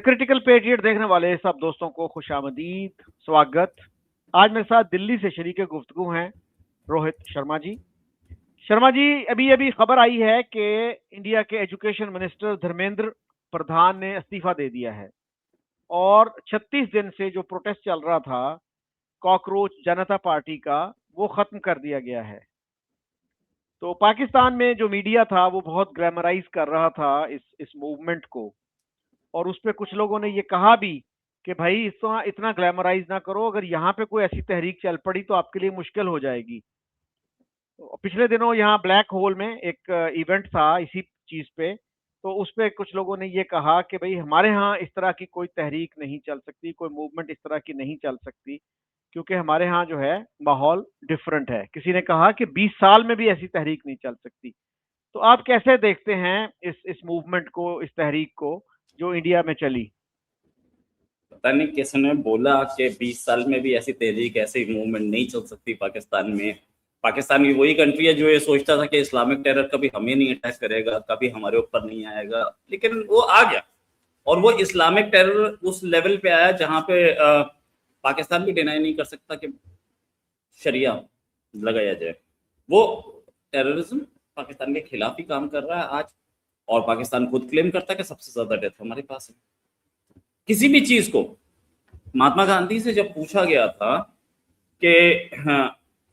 Critical patriot देखने वाले सब दोस्तों को खुशामदीद, स्वागत। आज मेरे साथ दिल्ली से शरीके गुफ्तगू हैं रोहित शर्मा जी। शर्मा जी, अभी अभी खबर आई है कि इंडिया के एजुकेशन मिनिस्टर धर्मेंद्र प्रधान ने इस्तीफा दे दिया है और 36 दिन से जो प्रोटेस्ट चल रहा था कॉकरोच जनता पार्टी का, वो खत्म कर दिया गया है। तो पाकिस्तान में जो मीडिया था वो बहुत ग्लैमराइज कर रहा था इस मूवमेंट को, और उस पे कुछ लोगों ने ये कहा भी कि भाई इतना इतना ग्लैमराइज ना करो, अगर यहाँ पे कोई ऐसी तहरीक चल पड़ी तो आपके लिए मुश्किल हो जाएगी। तो पिछले दिनों यहाँ ब्लैक होल में एक इवेंट था इसी चीज पे, तो उस पे कुछ लोगों ने ये कहा कि भाई हमारे यहाँ इस तरह की कोई तहरीक नहीं चल सकती, कोई मूवमेंट इस तरह की नहीं चल सकती, क्योंकि हमारे यहाँ जो है माहौल डिफरेंट है। किसी ने कहा कि 20 साल में भी ऐसी तहरीक नहीं चल सकती। तो आप कैसे देखते हैं इस मूवमेंट को, इस तहरीक को जो इंडिया में चली? पता नहीं किसने बोला कि 20 साल में भी ऐसी तहरीक, ऐसी मूवमेंट नहीं चल सकती पाकिस्तान में। पाकिस्तान भी वही कंट्री है जो ये सोचता था कि इस्लामिक टेरर कभी हमें नहीं अटैक करेगा, कभी हमारे ऊपर नहीं आएगा, लेकिन वो आ गया। और वो इस्लामिक टेरर उस लेवल पे आया जहां पे पाकिस्तान भी डिनाई नहीं कर सकता कि शरिया लगाया जाए। वो टेररिज्म पाकिस्तान के खिलाफ ही काम कर रहा है आज। और पाकिस्तान खुद क्लेम करता है कि सबसे ज्यादा डेथ हमारे पास है किसी भी चीज को। महात्मा गांधी से जब पूछा गया था कि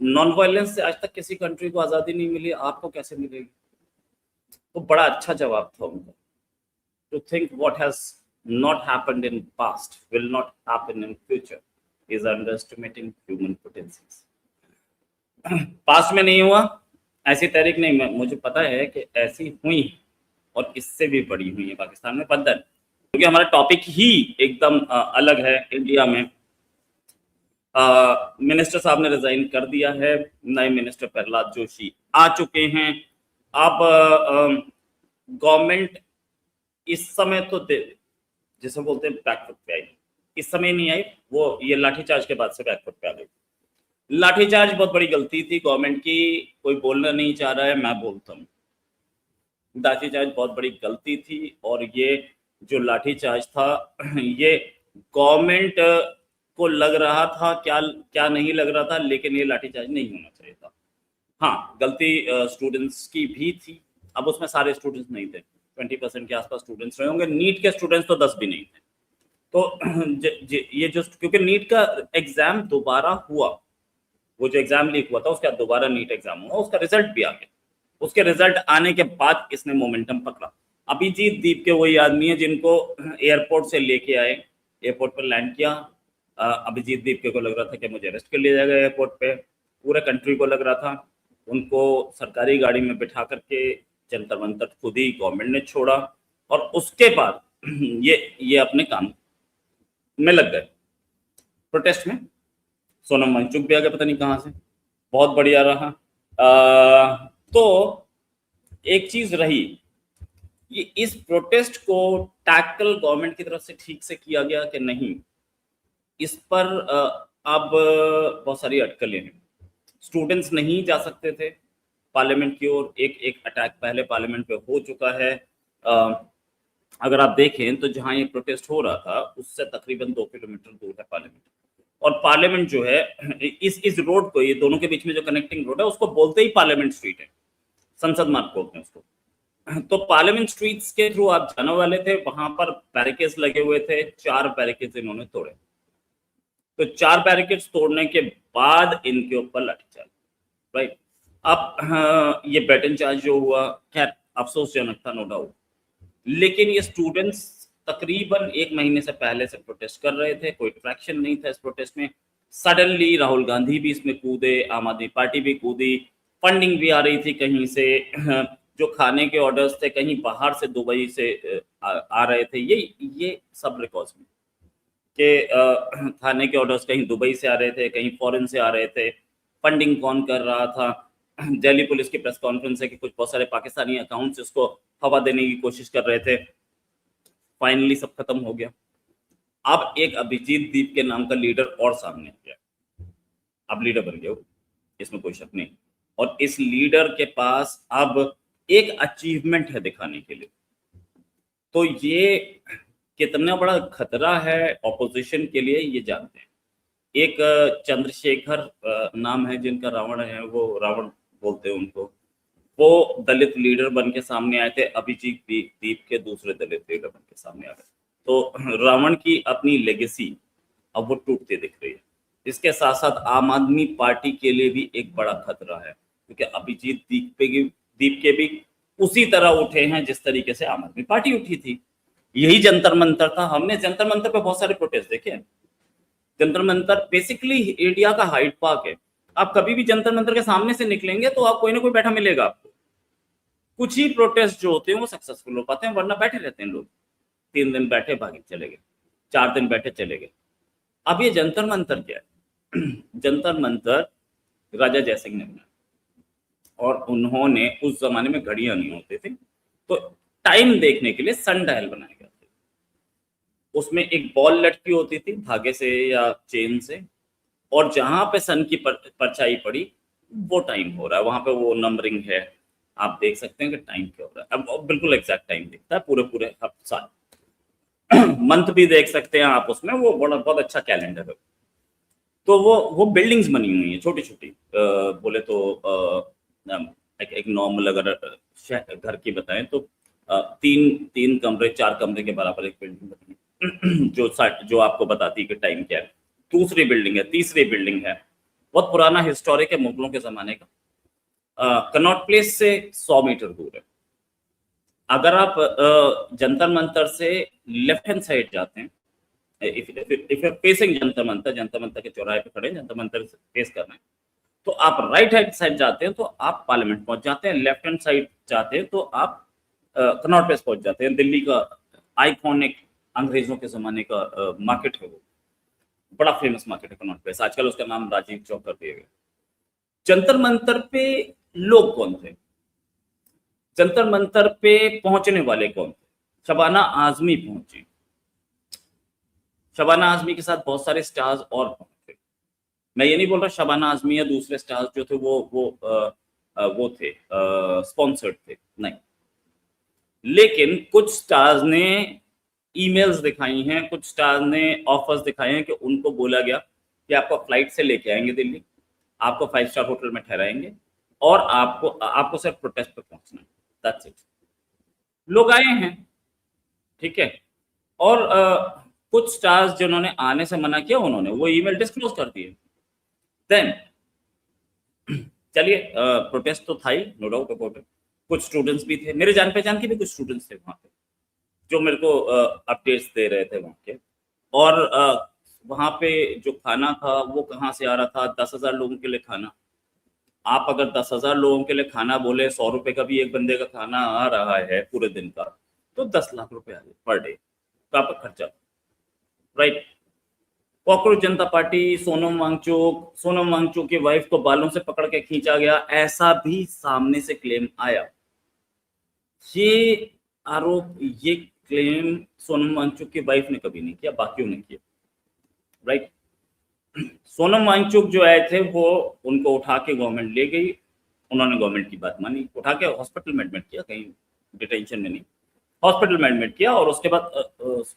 नॉन वायलेंस से आज तक किसी कंट्री को आजादी नहीं मिली, आपको कैसे मिलेगी, तो बड़ा अच्छा जवाब था उनका। To think what has not happened in past will not happen in future is underestimating human potentials. Past में नहीं हुआ ऐसी तहरीक नहीं, मुझे पता है कि ऐसी हुई और इससे भी बड़ी हुई है पाकिस्तान में पद्दर, क्योंकि हमारा टॉपिक ही एकदम अलग है। इंडिया में मिनिस्टर साहब ने रिजाइन कर दिया है, नए मिनिस्टर प्रहलाद जोशी आ चुके हैं। अब गवर्नमेंट इस समय तो जिसे बोलते हैं बैकफुट पे आई, इस समय नहीं आई, वो ये लाठीचार्ज के बाद से बैकफुट पे आ गई। लाठीचार्ज बहुत बड़ी गलती थी गवर्नमेंट की, कोई बोलना नहीं चाह रहा है, मैं बोलता हूँ। लाठीचार्ज बहुत बड़ी गलती थी, और ये जो लाठीचार्ज था ये गवर्नमेंट को लग रहा था, क्या क्या नहीं लग रहा था, लेकिन ये लाठीचार्ज नहीं होना चाहिए था। हाँ, गलती स्टूडेंट्स की भी थी। अब उसमें सारे स्टूडेंट्स नहीं थे, 20% के आसपास स्टूडेंट्स रहे होंगे। नीट के स्टूडेंट्स तो 10 भी नहीं थे। तो ये जो, क्योंकि नीट का एग्जाम दोबारा हुआ, वो जो एग्जाम लीक हुआ था उसका दोबारा नीट एग्जाम हुआ, उसका रिजल्ट भी आ गया। उसके रिजल्ट आने के बाद इसने मोमेंटम पकड़ा। अभिजीत दीप के वही आदमी है जिनको एयरपोर्ट से लेके आए, एयरपोर्ट पर लैंड किया। अभिजीत दीप के को लग रहा था कि मुझे अरेस्ट कर लिया जाएगा एयरपोर्ट पे, पूरे कंट्री को लग रहा था। उनको सरकारी गाड़ी में बिठा करके जंतर मंतर खुद ही गवर्नमेंट ने छोड़ा, और उसके बाद ये अपने काम में लग गए प्रोटेस्ट में। सोनम वांगचुक भी आ गए पता नहीं कहाँ से, बहुत बढ़िया रहा। तो एक चीज रही, ये इस प्रोटेस्ट को टैकल गवर्नमेंट की तरफ से ठीक से किया गया कि नहीं, इस पर अब बहुत सारी अटकलें हैं। स्टूडेंट्स नहीं जा सकते थे पार्लियामेंट की ओर, एक अटैक पहले पार्लियामेंट पे हो चुका है। अगर आप देखें तो जहां ये प्रोटेस्ट हो रहा था उससे तकरीबन 2 किलोमीटर दूर है पार्लियामेंट। और पार्लियामेंट जो है, इस रोड को, ये दोनों के बीच में जो कनेक्टिंग रोड है उसको बोलते ही पार्लियामेंट स्ट्रीट है, संसद मार्ग बोलते हैं उसको। तो पार्लियामेंट स्ट्रीट्स के थ्रू आप जाने वाले थे, वहां पर बैरिकेड्स लगे हुए थे, 4 बैरिकेड्स इन्होंने तोड़े। तो 4 बैरिकेड्स तोड़ने के बाद इनके ऊपर लाठीचार्ज, राइट। अब ये बैटन चार्ज जो हुआ, खैर अफसोसजनक था, नो डाउट, लेकिन ये स्टूडेंट्स तकरीबन 1 महीने से पहले से प्रोटेस्ट कर रहे थे, कोई ट्रैक्शन नहीं था इस प्रोटेस्ट में। सडनली राहुल गांधी भी इसमें कूदे, आम आदमी पार्टी भी कूदी, फंडिंग भी आ रही थी कहीं से, जो खाने के ऑर्डर्स थे कहीं बाहर से, दुबई से आ रहे थे। ये सब रिकॉर्ड्स में कि खाने के ऑर्डर्स कहीं दुबई से आ रहे थे, कहीं फॉरेन से आ रहे थे। फंडिंग कौन कर रहा था? दिल्ली पुलिस की प्रेस कॉन्फ्रेंस है कि कुछ बहुत सारे पाकिस्तानी अकाउंट्स इसको हवा देने की कोशिश कर रहे थे। फाइनली सब खत्म हो गया। अब एक अभिजीत दीप के नाम का लीडर और सामने आ गया, अब लीडर बन गया, इसमें कोई शक नहीं। और इस लीडर के पास अब एक अचीवमेंट है दिखाने के लिए। तो ये कितना बड़ा खतरा है ऑपोजिशन के लिए ये जानते हैं। एक चंद्रशेखर नाम है जिनका रावण है, वो रावण बोलते हैं उनको, वो दलित लीडर बन के सामने आए थे, अभिजीत दीप के दूसरे दलित लीडर बन के सामने आ गए। तो रावण की अपनी लेगेसी अब वो टूटती दिख रही है। इसके साथ साथ आम आदमी पार्टी के लिए भी एक बड़ा खतरा है, क्योंकि अभिजीत दीप के भी उसी तरह उठे हैं जिस तरीके से आम आदमी पार्टी उठी थी। यही जंतर मंतर था। हमने जंतर मंतर पे बहुत सारे प्रोटेस्ट देखे हैं। जंतर मंतर बेसिकली इंडिया का हाइड पार्क है। आप कभी भी जंतर मंतर के सामने से निकलेंगे तो आप कोई ना कोई बैठा मिलेगा आपको। कुछ ही प्रोटेस्ट जो होते हैं वो सक्सेसफुल हो पाते हैं, वरना बैठे रहते हैं लोग। 3 दिन बैठे भागे चले गए, 4 दिन बैठे चले गए। अब ये जंतर मंतर क्या है? जंतर मंतर राजा जयसिंह ने बनाया, और उन्होंने, उस जमाने में घड़ियां नहीं होती थी, तो टाइम देखने के लिए सन डायल बनाया गया था। उसमें एक बॉल लटकी होती थी धागे से या चेन से, और जहां पे सन की परछाई पड़ी वो टाइम हो रहा है, वहां पे वो नंबरिंग है, आप देख सकते हैं कि टाइम क्या हो रहा है। अब बिल्कुल एग्जैक्ट टाइम दिखता है पूरे साल। मंथ भी देख सकते हैं आप उसमें, वो बहुत अच्छा कैलेंडर है। तो वो बिल्डिंग्स बनी हुई हैं छोटी छोटी, बोले तो एक नॉर्मल अगर घर की बताएं तो 3 कमरे 4 कमरे के बराबर एक बिल्डिंग बनी है, जो आपको बताती है कि टाइम क्या है। दूसरी बिल्डिंग है, तीसरी बिल्डिंग है, बहुत पुराना हिस्टोरिक है, मुगलों के जमाने का। कनॉट प्लेस से 100 मीटर दूर है। अगर आप जंतर मंतर से लेफ्ट हैंड साइड जाते हैं, if you facing Jantar Mantar के चौराहे पे खड़े, जंतर मंतर फेस कर रहे हैं, तो आप राइट हैंड साइड जाते हैं तो आप पार्लियामेंट पहुंच जाते हैं, लेफ्ट हैंड साइड जाते हैं तो आप कनॉट प्लेस पहुंच जाते हैं। दिल्ली का आइकॉनिक अंग्रेजों के जमाने का मार्केट है, वो बड़ा फेमस मार्केट है कनॉट प्लेस। आजकल उसका नाम राजीव चौक कर दिया गया। जंतर मंतर पे लोग कौन थे? जंतर मंतर पे पहुंचने वाले कौन थे? शबाना आजमी पहुंची। शबाना आजमी के साथ बहुत सारे स्टार्स और पहुंचे। मैं ये नहीं बोल रहा शबाना आजमी या दूसरे स्टार्स जो थे वो थे स्पॉन्सर्ड थे, नहीं। लेकिन कुछ स्टार्स ने ईमेल्स दिखाई हैं, कुछ स्टार्स ने ऑफर्स दिखाए हैं कि उनको बोला गया कि आपको फ्लाइट से लेके आएंगे दिल्ली, आपको 5 स्टार होटल में ठहराएंगे, और आपको सिर्फ प्रोटेस्ट पे पहुंचना है, दैट्स इट। लोग आए हैं, ठीक है। और कुछ स्टार्स जिन्होंने आने से मना किया, उन्होंने वो ईमेल डिस्क्लोज कर दिए। देन चलिए, प्रोटेस्ट तो था ही, नो डाउट अबाउट इट। कुछ स्टूडेंट्स भी थे, मेरे जान पहचान के भी कुछ स्टूडेंट्स थे वहां पे, जो मेरे को अपडेट्स दे रहे थे वहां के। और वहां पे जो खाना था वो कहाँ से आ रहा था? 10,000 लोगों के लिए खाना। आप अगर 10,000 लोगों के लिए खाना बोले, 100 रुपए का भी एक बंदे का खाना आ रहा है पूरे दिन का, तो 10 लाख रुपए आ गए पर डे का खर्चा, राइट। कॉकरोच जनता पार्टी, सोनम वांगचुक की वाइफ को बालों से पकड़ के खींचा गया, ऐसा भी सामने से क्लेम आया। ये आरोप, ये क्लेम सोनम वांगचुक की वाइफ ने कभी नहीं किया, बाकियों ने किया, राइट। सोनम वांगचुक जो आए थे वो, उनको उठा के गवर्नमेंट ले गई, उन्होंने गवर्नमेंट की बात मानी, उठा के हॉस्पिटल में एडमिट किया, कहीं डिटेंशन में नहीं, हॉस्पिटल में एडमिट किया। और उसके बाद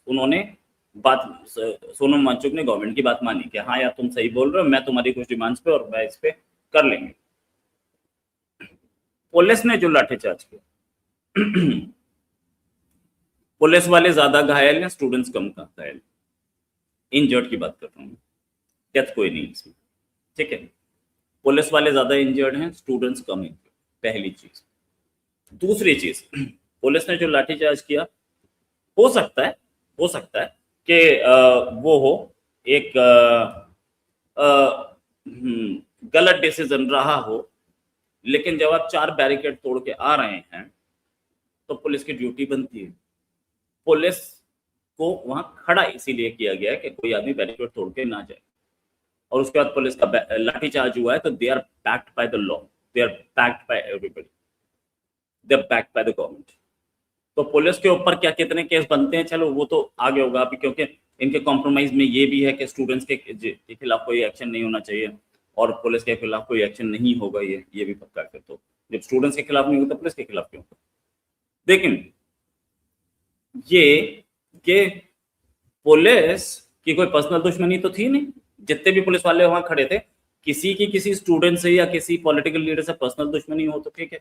उन्होंने सोनम वांगचुक ने गवर्नमेंट की बात मानी कि हाँ यार तुम सही बोल रहे हो, मैं तुम्हारी कुछ डिमांड्स पे और मैं इस पे कर लेंगे। पुलिस ने जो लाठीचार्ज किया, पुलिस वाले ज्यादा घायल हैं, स्टूडेंट्स कम घायल। इंजर्ड की बात कर रहा हूँ, डेथ कोई नहीं इसमें, ठीक है। पुलिस वाले ज्यादा इंजर्ड हैं, स्टूडेंट्स कम इंजर्ड, पहली चीज। दूसरी चीज, पुलिस ने जो लाठीचार्ज किया, हो सकता है कि वो हो एक गलत डिसीजन रहा हो, लेकिन जब आप 4 बैरिकेड तोड़ के आ रहे हैं तो पुलिस की ड्यूटी बनती है। पुलिस को वहां खड़ा इसीलिए किया गया है कि कोई आदमी बैरिकेड तोड़ के ना जाए। और उसके बाद पुलिस का लाठीचार्ज हुआ है, तो they are backed by the law, they are backed by everybody, they are backed by the government. तो पुलिस के ऊपर क्या कितने केस बनते हैं, चलो वो तो आगे होगा अभी, क्योंकि इनके कॉम्प्रोमाइज में ये भी है कि स्टूडेंट्स के खिलाफ कोई एक्शन नहीं होना चाहिए और पुलिस के खिलाफ कोई एक्शन नहीं होगा, ये भी पक्का है। तो जब स्टूडेंट्स के खिलाफ नहीं होता, पुलिस के खिलाफ क्यों? लेकिन ये कि पुलिस की कोई पर्सनल दुश्मनी तो थी नहीं, जितने भी पुलिस वाले वहां खड़े थे, किसी की किसी स्टूडेंट से या किसी पॉलिटिकल लीडर से पर्सनल दुश्मनी हो तो ठीक है,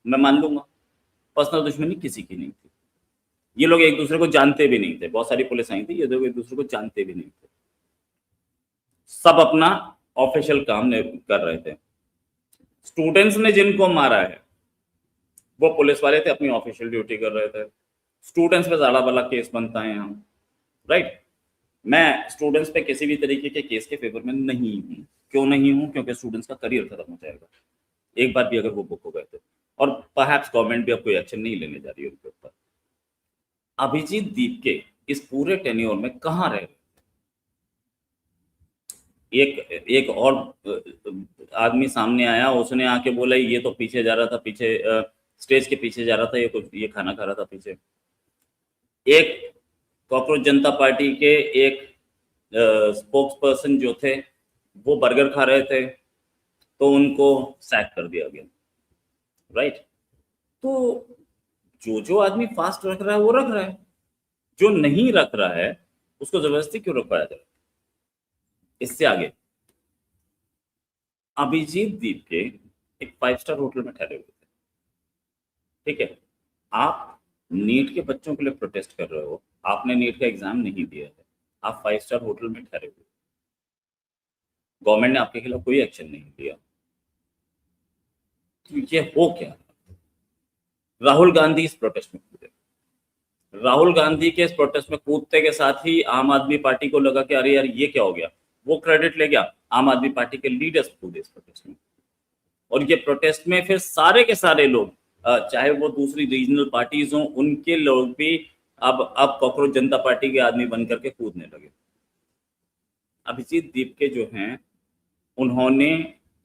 मैं मान लूंगा। पर्सनल दुश्मनी किसी की नहीं थी। ये लोग एक दूसरे को जानते भी नहीं थे, बहुत सारी पुलिस आई थी, ये लोग एक दूसरे को जानते भी नहीं थे, सब अपना ऑफिशियल काम कर रहे थे। स्टूडेंट्स ने जिनको मारा है वो पुलिस वाले थे, अपनी ऑफिशियल ड्यूटी कर रहे थे। स्टूडेंट्स पे ज्यादा बड़ा केस बनता है यहाँ, राइट। मैं स्टूडेंट्स पे किसी भी तरीके के केस के फेवर में नहीं हूँ। क्यों नहीं हूँ? क्योंकि स्टूडेंट्स का करियर खत्म हो जाएगा एक बार भी अगर वो बुक हो गए तो, और परहैप्स गवर्नमेंट भी अब कोई एक्शन नहीं लेने जा रही है उनके ऊपर। अभिजीत दीपके इस पूरे टेन्योर में कहाँ रहे? एक और आदमी सामने आया, उसने आके बोला ये तो पीछे जा रहा था, पीछे स्टेज के पीछे जा रहा था, ये खाना खा रहा था पीछे। एक कॉकरोच जनता पार्टी के एक स्पोक्स पर्सन जो थे वो बर्गर खा रहे थे, तो उनको सैक कर दिया गया, राइट। तो जो आदमी फास्ट रख रहा है वो रख रहा है, जो नहीं रख रहा है उसको जबरदस्ती क्यों रखवाया जाए? इससे आगे अभिजीत दीपके एक 5 स्टार होटल में ठहरे हुए थे, ठीक है। आप नीट के बच्चों के लिए प्रोटेस्ट कर रहे हो, आपने नीट का एग्जाम नहीं दिया है, आप 5 स्टार होटल में ठहरे हुए, गवर्नमेंट ने आपके खिलाफ कोई एक्शन नहीं लिया, तो ये हो क्या? राहुल गांधी इस प्रोटेस्ट में कूदे, राहुल गांधी के इस प्रोटेस्ट में कूदते के साथ ही आम आदमी पार्टी को लगा कि अरे यार ये क्या हो गया, वो क्रेडिट ले गया, आम आदमी पार्टी के लीडर्स कूदे इस प्रोटेस्ट में। और ये प्रोटेस्ट में फिर सारे के सारे लोग, चाहे वो दूसरी रीजनल पार्टीज हों, उनके लोग भी अब कॉकरोच जनता पार्टी के आदमी बन करके कूदने लगे। अभिजीत दीपके जो हैं उन्होंने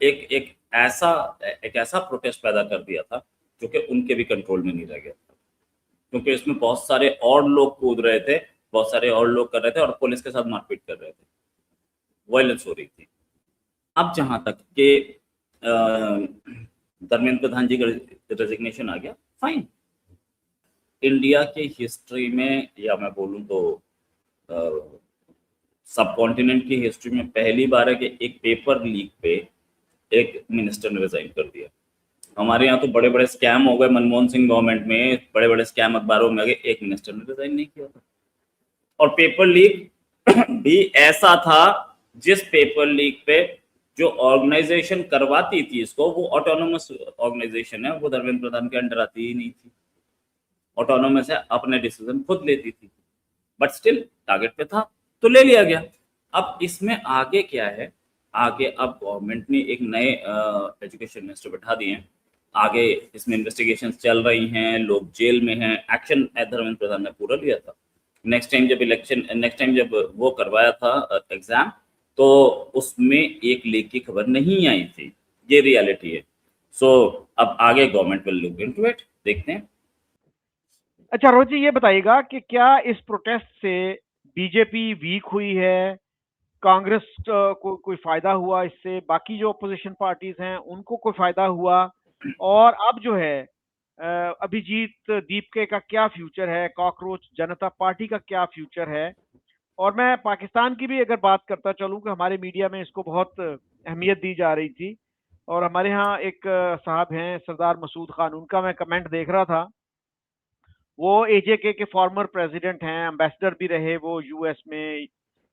एक ऐसा प्रोटेस्ट पैदा कर दिया था जो कि उनके भी कंट्रोल में नहीं रह गया था, क्योंकि इसमें बहुत सारे और लोग कूद रहे थे, बहुत सारे और लोग कर रहे थे और पुलिस के साथ मारपीट कर रहे थे, वायलेंस हो रही थी। अब जहां तक के धर्मेंद्र प्रधान जी का रेजिग्नेशन आ गया, फाइन। इंडिया के हिस्ट्री में, या मैं बोलूं तो सब कॉन्टिनेंट की हिस्ट्री में पहली बार है कि एक पेपर लीक पे एक मिनिस्टर ने रिजाइन कर दिया। हमारे यहाँ तो बड़े बड़े स्कैम हो गए, मनमोहन सिंह गवर्नमेंट में बड़े बड़े स्कैम अखबारों में आ गए, एक मिनिस्टर ने रिजाइन नहीं किया था। और पेपर लीक भी ऐसा था जिस पेपर लीक पे जो ऑर्गेनाइजेशन करवाती थी इसको, वो ऑटोनोमस ऑर्गेनाइजेशन है, वो धर्मेंद्र प्रधान के अंडर आती ही नहीं थी, ऑटोनोमस है, अपने डिसीजन खुद लेती थी, बट स्टिल टारगेट पे था तो ले लिया गया। अब इसमें आगे क्या है? आगे अब गवर्नमेंट ने एक नए एजुकेशन मिनिस्टर बैठा दिए हैं, आगे इसमें इन्वेस्टिगेशंस चल रही हैं, लोग जेल में हैं, एक्शन धर्मेंद्र प्रधान ने पूरा लिया था। नेक्स्ट टाइम जब वो करवाया था एग्जाम, तो उसमें एक लीक की खबर नहीं आई थी, ये रियलिटी है। सो अब आगे government will look into it, देखते हैं। अच्छा रोहित जी, ये बताइएगा कि क्या इस प्रोटेस्ट से बीजेपी वीक हुई है, कांग्रेस को कोई फायदा हुआ इससे, बाकी जो अपोजिशन पार्टीज हैं उनको कोई फायदा हुआ, और अब जो है अभिजीत दीपके का क्या फ्यूचर है, कॉकरोच जनता पार्टी का क्या फ्यूचर है? और मैं पाकिस्तान की भी अगर बात करता चलूं कि हमारे मीडिया में इसको बहुत अहमियत दी जा रही थी, और हमारे यहाँ एक साहब हैं सरदार मसूद खान, उनका मैं कमेंट देख रहा था, वो एजेके के फॉर्मर प्रेसिडेंट हैं, एम्बेसडर भी रहे वो यूएस में,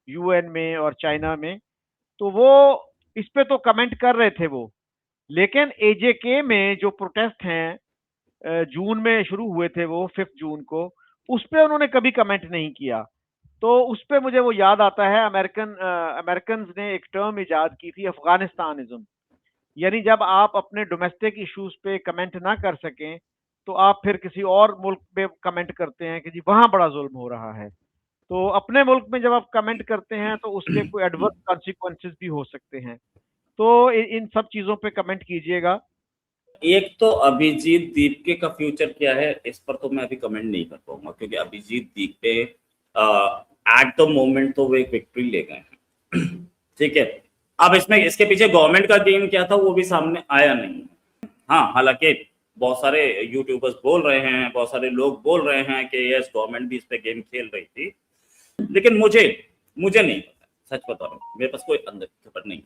यूएन में और चाइना में, तो वो इस पे तो कमेंट कर रहे थे वो। लेकिन एजेके में जो प्रोटेस्ट हैं जून में शुरू हुए थे, वो 5 जून को, उस पे उन्होंने कभी कमेंट नहीं किया। तो उस पे मुझे वो याद आता है, अमेरिकन ने एक टर्म इजाद की थी, अफगानिस्तानिज्म, यानी जब आप अपने डोमेस्टिक इश्यूज पे कमेंट ना कर सकें तो आप फिर किसी और मुल्क पे कमेंट करते हैं कि जी वहां बड़ा जुल्म हो रहा है। तो अपने मुल्क में जब आप कमेंट करते हैं तो उसके कोई एडवर्स कॉन्सिक्वेंसेस भी हो सकते हैं, तो इन सब चीजों पे कमेंट कीजिएगा। एक तो अभिजीत दीपके का फ्यूचर क्या है, इस पर तो मैं अभी कमेंट नहीं कर पाऊंगा, क्योंकि Abhijit Dipke at the moment तो वो एक विक्ट्री ले गए हैं ठीक है। अब इसमें इसके पीछे गवर्नमेंट का गेम क्या था वो भी सामने आया नहीं। हाँ, हालांकि बहुत सारे यूट्यूबर्स बोल रहे हैं, बहुत सारे लोग बोल रहे हैं कि यस गवर्नमेंट भी इस पे गेम खेल रही थी, लेकिन मुझे नहीं पता, सच बता रहा हूँ, मेरे पास कोई अंदर खबर नहीं।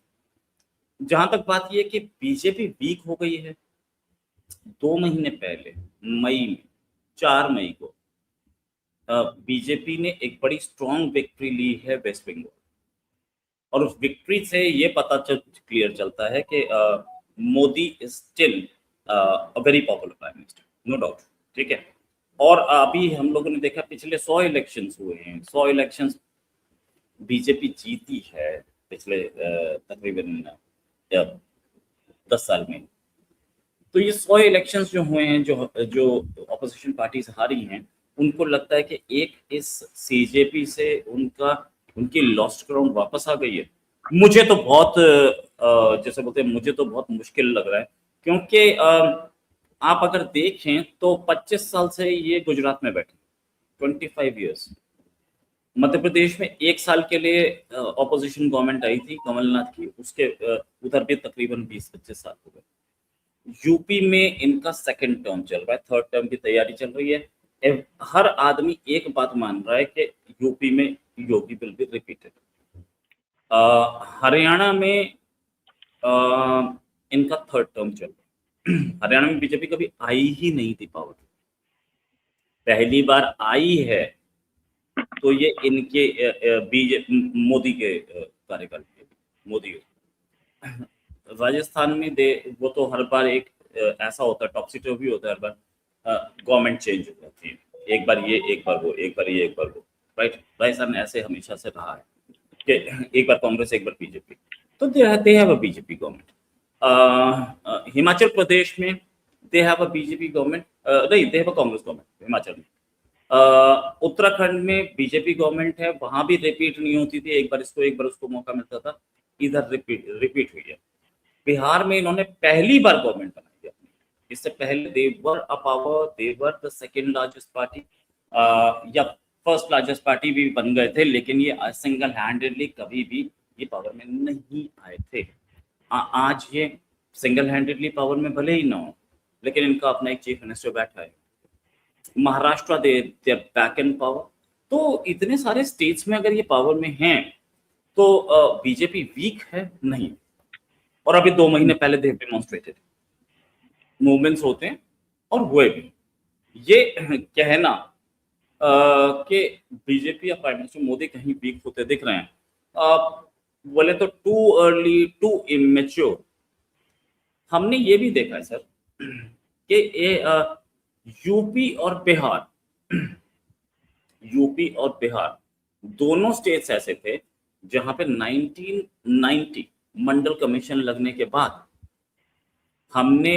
जहां तक बात यह कि बीजेपी वीक हो गई है, 2 महीने पहले मई में 4 मई को बीजेपी ने एक बड़ी स्ट्रॉन्ग विक्ट्री ली है वेस्ट बंगाल, और उस विक्ट्री से ये पता क्लियर चलता है कि Modi is still a very popular prime minister, no doubt, ठीक है। और अभी हम लोगों ने देखा पिछले 100 इलेक्शंस हुए हैं, 100 इलेक्शंस बीजेपी जीती है पिछले तकरीबन 10 साल में। तो ये 100 इलेक्शंस जो हुए हैं, जो ऑपोजिशन पार्टीज हारी हैं, उनको लगता है कि एक इस सीजेपी से उनकी लॉस्ट ग्राउंड वापस आ गई है। मुझे तो बहुत जैसे बोलते हैं, मुझे तो बहुत मुश्किल लग रहा है, क्योंकि आप अगर देखें तो 25 साल से ये गुजरात में बैठे, 25 ईयर्स। मध्य प्रदेश में 1 साल के लिए ऑपोजिशन गवर्नमेंट आई थी कमलनाथ की, उसके उधर भी तकरीबन 20-25 साल हो गए। यूपी में इनका सेकंड टर्म चल रहा है, थर्ड टर्म की तैयारी चल रही है। हर आदमी एक बात मान रहा है कि यूपी में योगी विल बी रिपीटेड। हरियाणा में इनका थर्ड टर्म चल रहा है। हरियाणा में बीजेपी कभी आई ही नहीं थी पावर, पहली बार आई है, तो ये इनके मोदी के कार्यकाल के, मोदी के। राजस्थान में वो तो हर बार एक ऐसा होता है, टॉपसी टॉपी होता है, हर बार गवर्नमेंट चेंज हो जाती है, एक बार ये एक बार वो, एक बार ये एक बार वो, राइट। राजस्थान ऐसे हमेशा से रहा है कि एक बार कांग्रेस एक बार बीजेपी, तो they have a BJP government. Himachal Pradesh में they have a BJP government, नहीं, they have a Congress government Himachal में। उत्तराखंड में बीजेपी गवर्नमेंट है, वहां भी रिपीट नहीं होती थी, एक बार इसको एक बार उसको मौका मिलता था, इधर रिपीट हुई है। बिहार में इन्होंने पहली बार गवर्नमेंट बनाई है अपनी, इससे पहले they were a power, they were the second largest party या फर्स्ट लार्जेस्ट पार्टी भी बन गए थे, लेकिन ये सिंगल हैंडेडली कभी भी ये पावर में नहीं आए थे। आज ये सिंगल हैंडेडली पावर में भले ही ना हो, लेकिन इनका अपना एक चीफ मिनिस्टर बैठा है। महाराष्ट्र दे बैक इन पावर। तो इतने सारे स्टेट्स में अगर ये पावर में हैं, तो बीजेपी वीक है नहीं। और अभी 2 महीने पहले दे डेमोन्स्ट्रेटेड, मूवमेंट्स होते हैं और हुए भी। ये कहना कि बीजेपी या प्राइम मिनिस्टर मोदी कहीं वीक होते दिख रहे हैं, बोले तो टू अर्ली, टू इमेच्योर। हमने ये भी देखा है सर कि यूपी और बिहार दोनों स्टेट्स ऐसे थे जहां पे 1990 मंडल कमीशन लगने के बाद हमने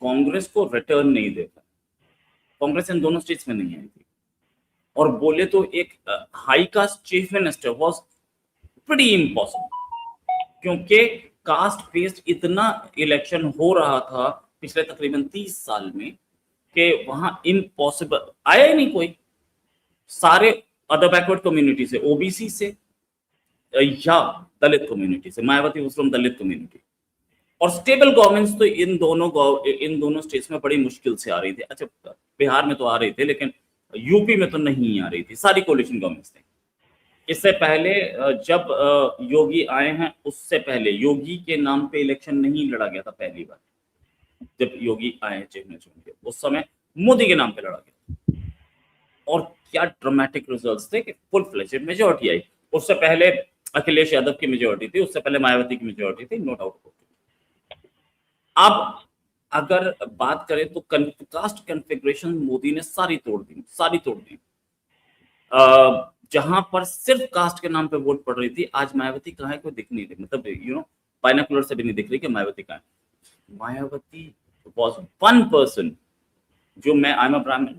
कांग्रेस को रिटर्न नहीं देखा। कांग्रेस इन दोनों स्टेट्स में नहीं आई थी, और बोले तो एक high cast chief minister was pretty impossible, क्योंकि कास्ट बेस्ड इतना इलेक्शन हो रहा था पिछले तकरीबन 30 साल में कि वहां इम्पॉसिबल आया ही नहीं कोई। सारे अदर बैकवर्ड कम्युनिटी से, ओबीसी से या दलित कम्युनिटी से, Mayawati was from Dalit community. और स्टेबल गवर्नमेंट्स तो इन दोनों स्टेट्स में बड़ी मुश्किल से आ रही थी। अच्छा, बिहार में तो आ रही थी, लेकिन यूपी में तो नहीं आ रही थी, सारी कोलिशन गवर्नमेंट्स थी। इससे पहले जब योगी आए हैं, उससे पहले योगी के नाम पे इलेक्शन नहीं लड़ा गया था। पहली बार जब योगी आए चीफ मिनिस्टर के, उस समय मोदी के नाम पे लड़ा गया, और क्या ड्रामेटिक रिजल्ट्स थे कि फुल फ्लेजेड मेजॉरिटी आई। उससे पहले अखिलेश यादव की मेजॉरिटी थी, उससे पहले मायावती की मेजॉरिटी थी, नो डाउट। अब अगर बात करें तो कास्ट कन्फिगरेशन मोदी ने सारी तोड़ दी। जहां पर सिर्फ कास्ट के नाम पे वोट पड़ रही थी, आज मायावती कहाँ है, कोई दिख नहीं रही। मतलब बाइनोकुलर से भी नहीं दिख रही कि मायावती कहाँ है। मायावती was one person जो मैं आई एम अ ब्राह्मण,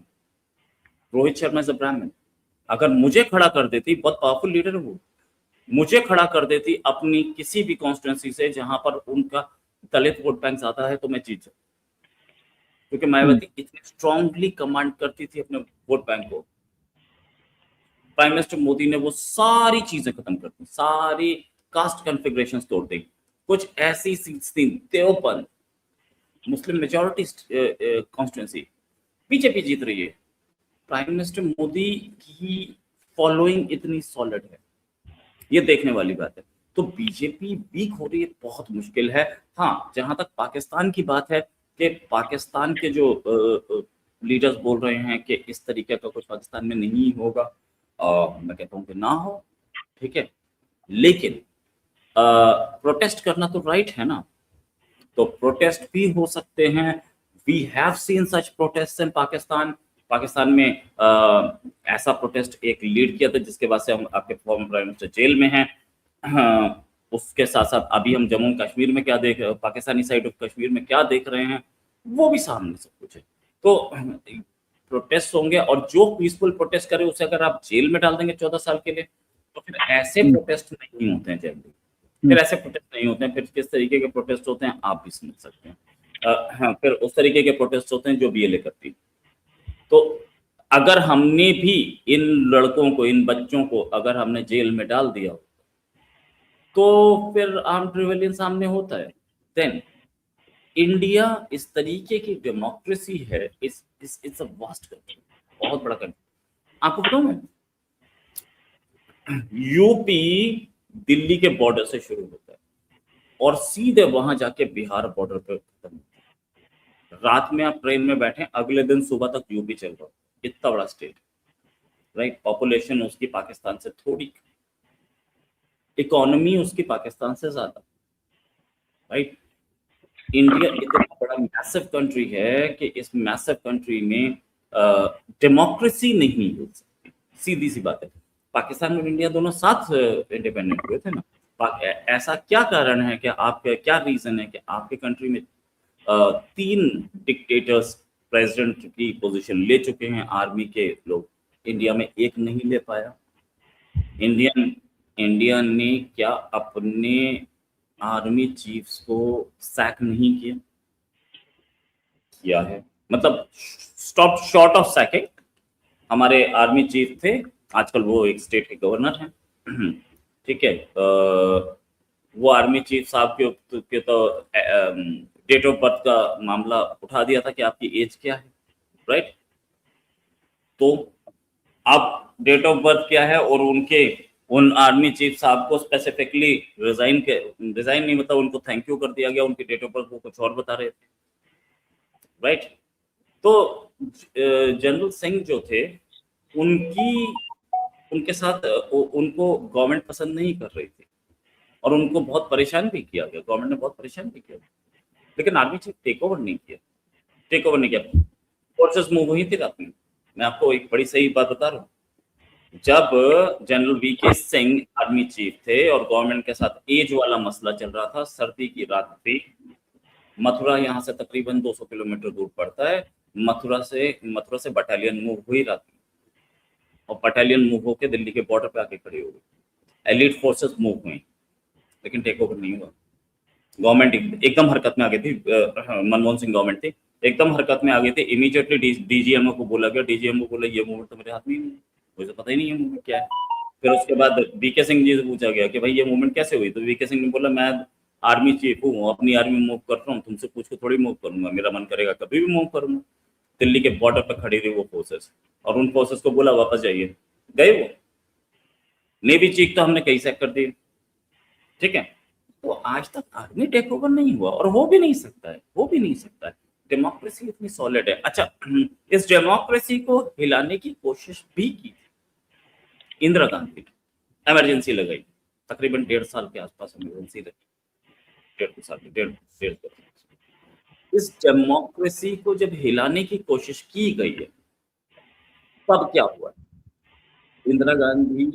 रोहित शर्मा इज अ ब्राह्मण, अगर मुझे खड़ा कर देती, बहुत पावरफुल लीडर है वो, मुझे खड़ा कर देती अपनी किसी भी कॉन्स्टिट्यूंसी से जहां पर उनका दलित वोट बैंक ज्यादा है, तो मैं जीत जाऊं, क्योंकि मायावती इतनी स्ट्रांगली कमांड करती थी अपने वोट बैंक को। प्राइम मिनिस्टर मोदी ने वो सारी चीजें खत्म कर दी, सारी कास्ट कॉन्फ़िगरेशन तोड़ दी। कुछ ऐसी सीट्स थी, Deoband Muslim majority constituency, BJP जीत रही है। प्राइम मिनिस्टर मोदी की फॉलोइंग इतनी सॉलिड है, ये देखने वाली बात है। तो बीजेपी वीक हो रही है, बहुत मुश्किल है। हाँ, जहां तक पाकिस्तान की बात है कि पाकिस्तान के जो लीडर्स बोल रहे हैं कि इस तरीके का कुछ पाकिस्तान में नहीं होगा, मैं कहता हूँ कि ना हो, ठीक है, लेकिन प्रोटेस्ट करना तो राइट है ना, तो प्रोटेस्ट भी हो सकते हैं। We have seen such protest in Pakistan. Pakistan में ऐसा प्रोटेस्ट एक लीड किया था जिसके बाद से हम आपके फॉर्मर प्राइम मिनिस्टर जेल में हैं। हाँ, उसके साथ साथ अभी हम जम्मू कश्मीर में क्या देख, पाकिस्तानी साइड ऑफ कश्मीर में क्या देख रहे हैं, वो भी सामने सब कुछ है। तो प्रोटेस्ट होंगे, और जो पीसफुल प्रोटेस्ट करे उसे अगर आप जेल में डाल देंगे 14 साल के लिए, तो फिर ऐसे प्रोटेस्ट नहीं होते हैं जनरली। फिर ऐसे प्रोटेस्ट नहीं होते हैं, फिर किस तरीके के प्रोटेस्ट होते हैं आप भी समझ सकते हैं। हाँ, फिर उस तरीके के प्रोटेस्ट होते हैं जो बीएलए करती है। तो अगर हमने भी इन लड़कों को, इन बच्चों को अगर हमने जेल में डाल दिया तो फिर आर्म्ड रिबेलियन सामने होता है। देन इंडिया इस तरीके की डेमोक्रेसी है, इट्स अ वास्ट कंट्री, बहुत बड़ा कंट्री। आपको बताऊं मैं, यूपी दिल्ली के बॉर्डर से शुरू होता है और सीधे वहां जाके बिहार बॉर्डर पर खत्म होता है। रात में आप ट्रेन में बैठे, अगले दिन सुबह तक यूपी चल रहा है। इतना बड़ा स्टेट, राइट, पॉपुलेशन उसकी पाकिस्तान से थोड़ी, इकोनॉमी उसकी पाकिस्तान से ज्यादा, राइट। इंडिया इतना बड़ा मैसिव कंट्री है कि इस मैसिव कंट्री में डेमोक्रेसी नहीं हो सकती, सीधी सी बात है। पाकिस्तान और इंडिया दोनों साथ इंडिपेंडेंट हुए थे ना। ऐसा क्या कारण है कि आपके, क्या रीजन है कि आपके कंट्री में 3 डिक्टेटर्स प्रेसिडेंट की पोजीशन ले चुके हैं आर्मी के लोग, इंडिया में एक नहीं ले पाया? इंडिया ने क्या अपने आर्मी चीफ्स को सैक नहीं किया है? मतलब स्टॉप शॉर्ट ऑफ सैकिंग, हमारे आर्मी चीफ थे, आजकल वो एक स्टेट के गवर्नर हैं, ठीक है, वो आर्मी चीफ साहब के तो डेट ऑफ बर्थ का मामला उठा दिया था कि आपकी एज क्या है, राइट। तो अब डेट ऑफ बर्थ क्या है, और उनके उन आर्मी चीफ साहब को स्पेसिफिकली रिजाइन नहीं, मतलब उनको थैंक यू कर दिया गया, उनकी डेट ऑफ बर्थ वो कुछ और बता रहे थे, राइट। तो जनरल सिंह जो थे, उनके साथ उनको गवर्नमेंट पसंद नहीं कर रही थी और उनको बहुत परेशान भी किया गया, गवर्नमेंट ने बहुत परेशान भी किया, लेकिन आर्मी चीफ टेक ओवर नहीं किया, फोर्सेस मूव हुई थी रात में। मैं आपको एक बड़ी सही बात बता रहा हूँ, जब general VK Singh army chief थे और गवर्नमेंट के साथ एज वाला मसला चल रहा था, सर्दी की रात थी, मथुरा यहाँ से तकरीबन 200 किलोमीटर दूर पड़ता है, मथुरा से बटालियन मूव हुई रात में, और बटालियन मूव होकर दिल्ली के बॉर्डर पे आके खड़ी हो गई, एलिट फोर्सेस मूव हुई, लेकिन टेक ओवर नहीं हुआ। गवर्नमेंट एकदम हरकत में आ गई थी, मनमोहन सिंह गवर्नमेंट थी, एकदम हरकत में आ गई थी। इमीडिएटली डीजीएमओ को बोला गया, डीजीएमओ बोला ये मूवमेंट तो मेरे हाथ में ही नहीं, मुझे पता ही नहीं है मूवमेंट क्या है। फिर उसके बाद वीके सिंह जी से पूछा गया कि भाई ये मूवमेंट कैसे हुई, तो वीके सिंह ने बोला मैं आर्मी चीफ हूँ, अपनी आर्मी मूव कर रहा हूँ, तुमसे पूछ के थोड़ी मूव करूंगा, मेरा मन करेगा कभी भी मूव करूंगा। दिल्ली के बॉर्डर पर खड़ी रही वो फोर्सेस, और उन फोर्सेस को बोला वापस जाइए, गए वो। नेवी चीफ तो हमने कई सैक कर दिए, ठीक है। तो आज तक आर्मी टेक ओवर नहीं हुआ और हो भी नहीं सकता है, डेमोक्रेसी इतनी सॉलिड है। अच्छा, इस डेमोक्रेसी को हिलाने की कोशिश भी की थी इंदिरा गांधी ने, इमरजेंसी लगाई, तकरीबन 1.5 साल के आसपास इमरजेंसी रही, 1.5 साल। इस डेमोक्रेसी को जब हिलाने की कोशिश की गई है, तब क्या हुआ? इंदिरा गांधी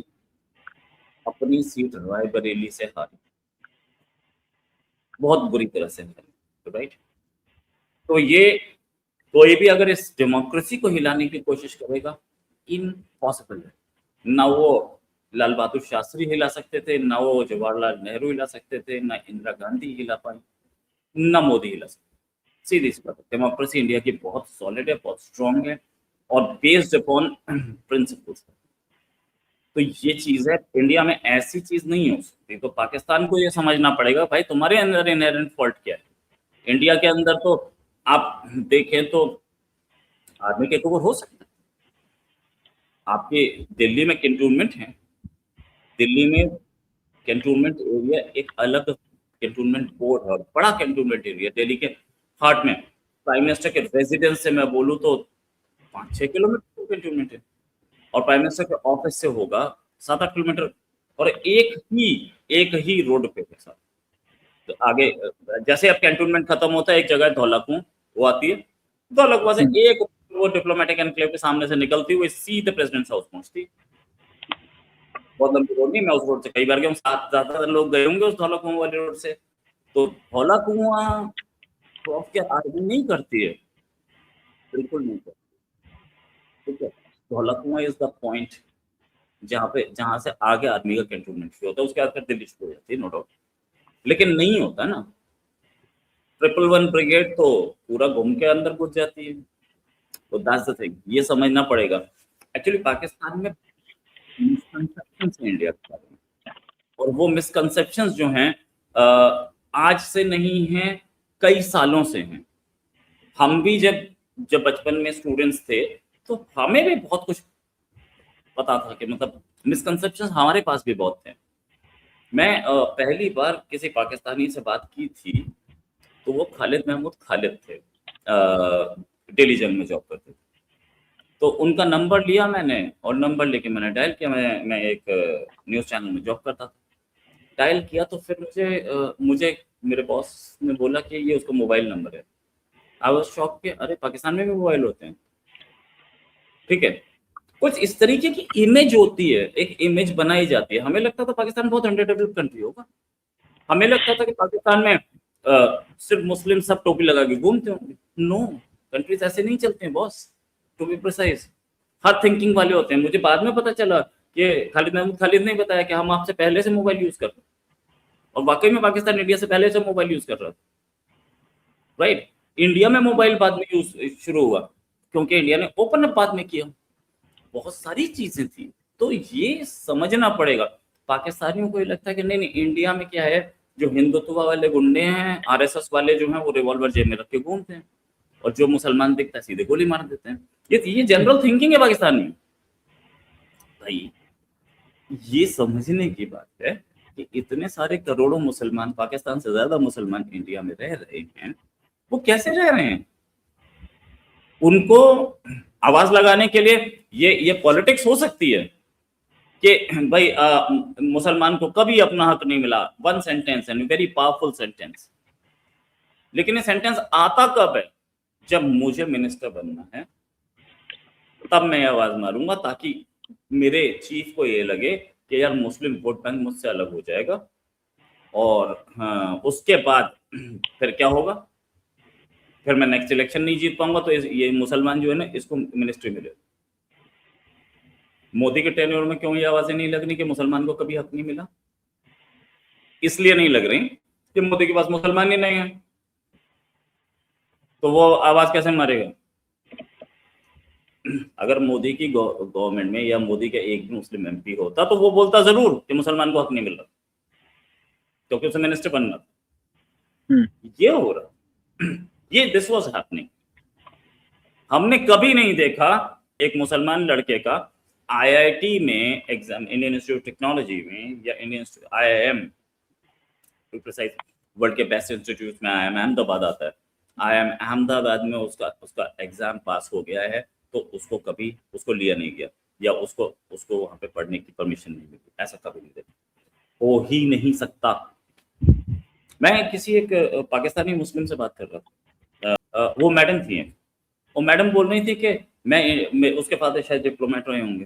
अपनी सीट रायबरेली से हारी, बहुत बुरी तरह से हारी, राइट। तो ये कोई भी अगर इस डेमोक्रेसी को हिलाने की कोशिश करेगा, इम्पॉसिबल है। ना वो लाल बहादुर शास्त्री हिला सकते थे, ना वो जवाहरलाल नेहरू हिला सकते थे, ना इंदिरा गांधी हिला पाई, ना मोदी हिला सकते। सीधी सी बात है, डेमोक्रेसी इंडिया की बहुत सॉलिड है, बहुत स्ट्रॉन्ग है और बेस्ड अपॉन प्रिंसिपल्स। तो ये चीज है, इंडिया में ऐसी चीज नहीं हो सकती। तो पाकिस्तान को ये समझना पड़ेगा भाई तुम्हारे अंदर इनहेरेंट फॉल्ट क्या है। इंडिया के अंदर तो आप देखें तो आर्मी टेक ओवर हो सकता है, आपके दिल्ली में कैंटोनमेंट है, दिल्ली में कैंटोनमेंट एरिया एक अलग कैंटोनमेंट बोर्ड है, बड़ा कैंटोनमेंट एरिया दिल्ली के हार्ट में। प्राइम मिनिस्टर के रेजिडेंस से मैं बोलूँ तो 5-6 किलोमीटर कैंटोनमेंट है, और प्राइम मिनिस्टर के ऑफिस से होगा 7-8 किलोमीटर, और एक ही रोड पे है सर। तो आगे जैसे अब कैंटोनमेंट खत्म होता है, एक जगह धौलाकुआं वो आती है, धौलाकुआं से एक वो डिप्लोमेटिक एनक्लेव के सामने से निकलती हुई सीधे प्रेसिडेंट हाउस पहुंचती है। बहुत लंबी रोड नहीं, मैं उस रोड से कई बार गया हूँ, ज्यादातर लोग गए होंगे उस धौलाकुआं वाली रोड से। तो धौलाकुआं क्रॉस के आर्मी नहीं करती है, बिल्कुल नहीं करती, ठीक है। धौलाकुआं इज द पॉइंट जहां से आगे आर्मी का कैंटोनमेंट शुरू होता है, उसके बाद फिर दिल्ली शुरू हो जाती है, नो डाउट। लेकिन नहीं होता ना, 111 ब्रिगेड तो पूरा घूम के अंदर घुस जाती है। तो दैट्स द थिंग, ये समझना पड़ेगा। एक्चुअली पाकिस्तान में मिसकंसेप्शंस हैं इंडिया के बारे में, और वो मिसकंसेप्शंस जो हैं आज से नहीं हैं, कई सालों से हैं। हम भी जब बचपन में स्टूडेंट्स थे तो हमें भी बहुत कुछ पता था कि मतलब मिसकंसेप्शंस हमारे पास भी बहुत थे। मैं पहली बार किसी पाकिस्तानी से बात की थी तो वो खालिद महमूद खालिद थे, डेली जंग में जॉब करते थे। तो उनका नंबर लिया मैंने, और नंबर लेके मैंने डायल किया। मैं एक न्यूज़ चैनल में जॉब करता था, डायल किया तो फिर मुझे मेरे बॉस ने बोला कि ये उसका मोबाइल नंबर है। आई वाज शॉक कि अरे पाकिस्तान में भी मोबाइल होते हैं, ठीक है। कुछ इस तरीके की इमेज होती है, एक इमेज बनाई जाती है। हमें लगता था पाकिस्तान बहुत अंडर डेवलप्ड कंट्री होगा, हमें लगता था कि पाकिस्तान में सिर्फ मुस्लिम सब टोपी लगा के घूमते होंगे। नो, कंट्रीज ऐसे नहीं चलते हैं बॉस, टू बी प्रिसाइज। हर थिंकिंग वाले होते हैं। मुझे बाद में पता चला कि खालिद महमूद खालिद ने बताया कि हम आपसे पहले से मोबाइल यूज कर रहे हैं, और वाकई में पाकिस्तान इंडिया से पहले से मोबाइल यूज कर रहा था, राइट। इंडिया में मोबाइल बाद में यूज शुरू हुआ क्योंकि इंडिया ने ओपन अप बाद में किया, बहुत सारी चीजें थी। तो ये समझना पड़ेगा। पाकिस्तानियों को ये लगता है कि नहीं नहीं, इंडिया में क्या है, जो हिंदुत्व वाले गुंडे हैं, आरएसएस वाले जो हैं, वो रिवॉल्वर जेब में रख के घूमते हैं, और जो मुसलमान दिखता है सीधे गोली मार देते हैं। ये जनरल थिंकिंग है पाकिस्तान में। भाई ये समझने की बात है कि इतने सारे करोड़ों मुसलमान, पाकिस्तान से ज्यादा मुसलमान इंडिया में रह रहे हैं, वो कैसे रह रहे हैं? उनको आवाज लगाने के लिए ये पॉलिटिक्स हो सकती है कि भाई मुसलमान को कभी अपना हक नहीं मिला, one sentence and very powerful sentence. लेकिन ये सेंटेंस आता कब है? जब मुझे मिनिस्टर बनना है तब मैं आवाज मारूंगा, ताकि मेरे चीफ को ये लगे कि यार मुस्लिम वोट बैंक मुझसे अलग हो जाएगा। और हाँ, उसके बाद फिर क्या होगा? फिर मैं नेक्स्ट इलेक्शन नहीं जीत पाऊंगा, तो ये मुसलमान जो है ना, इसको मिनिस्ट्री मिले। मोदी के टेन्योर में क्यों ये आवाजें नहीं लग रही कि मुसलमान को कभी हक नहीं मिला? इसलिए नहीं लग रही कि मोदी के पास मुसलमान ही नहीं है, तो वो आवाज कैसे मारेगा? अगर मोदी की गवर्नमेंट में या मोदी का एक भी मुस्लिम एमपी होता तो वो बोलता जरूर कि मुसलमान को हक नहीं मिल रहा, क्योंकि उसे मिनिस्टर बनना था। ये हो रहा, ये दिस वाज हैपनिंग। हमने कभी नहीं देखा एक मुसलमान लड़के का आईआईटी में exam, Indian Institute of Technology में, या Indian IIM, to precise, world के बेस्ट इंस्टीट्यूट में आईआईएम अहमदाबाद आता है। आईआईएम अहमदाबाद में उसका एग्जाम पास हो गया है, तो उसको कभी उसको लिया नहीं गया, या उसको वहां पे पढ़ने की परमिशन नहीं मिली। ऐसा कभी नहीं देखा, हो ही नहीं सकता। मैं किसी एक पाकिस्तानी मुस्लिम से बात कर रहा था, वो मैडम थी, वो मैडम बोल रही थी कि मैं उसके फादर शायद डिप्लोमेट रहे होंगे,